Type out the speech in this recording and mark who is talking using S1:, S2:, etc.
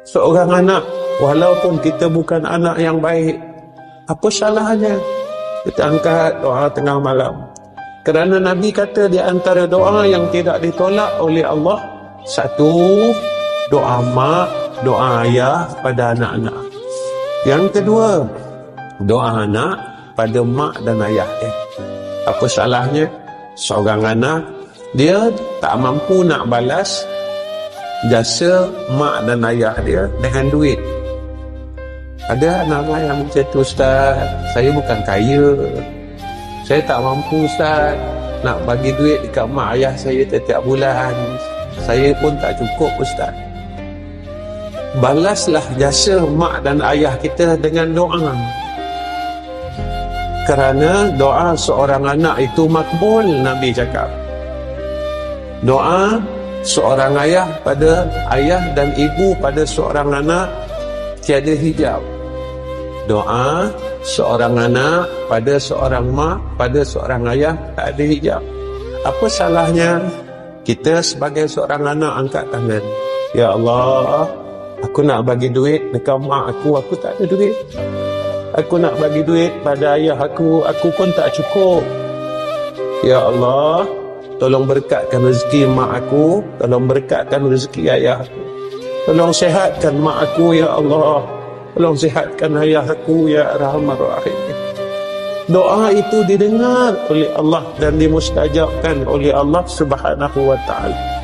S1: Seorang anak, walaupun kita bukan anak yang baik, apa salahnya kita angkat doa tengah malam? Kerana Nabi kata di antara doa yang tidak ditolak oleh Allah, satu, doa mak, doa ayah pada anak-anak. Yang kedua, doa anak pada mak dan ayah dia. Apa salahnya seorang anak dia tak mampu nak balas jasa mak dan ayah dia dengan duit? Ada anak-anak yang macam tu, Ustaz, saya bukan kaya, saya tak mampu, Ustaz, nak bagi duit dekat mak ayah saya setiap bulan, saya pun tak cukup, Ustaz. Balaslah jasa mak dan ayah kita dengan doa. Kerana doa seorang anak itu makbul, Nabi cakap. Doa seorang ayah pada ayah dan ibu pada seorang anak tiada hijab. Doa seorang anak pada seorang mak, pada seorang ayah tak ada hijab. Apa salahnya kita sebagai seorang anak angkat tangan, ya Allah, aku nak bagi duit dekat mak aku tak ada duit. Aku nak bagi duit pada ayah aku pun tak cukup. Ya Allah, tolong berkatkan rezeki mak aku, tolong berkatkan rezeki ayah aku. Tolong sihatkan mak aku, ya Allah. Tolong sihatkan ayah aku, ya Arhamar Rahimin. Doa itu didengar oleh Allah dan dimustajabkan oleh Allah Subhanahu wa ta'ala.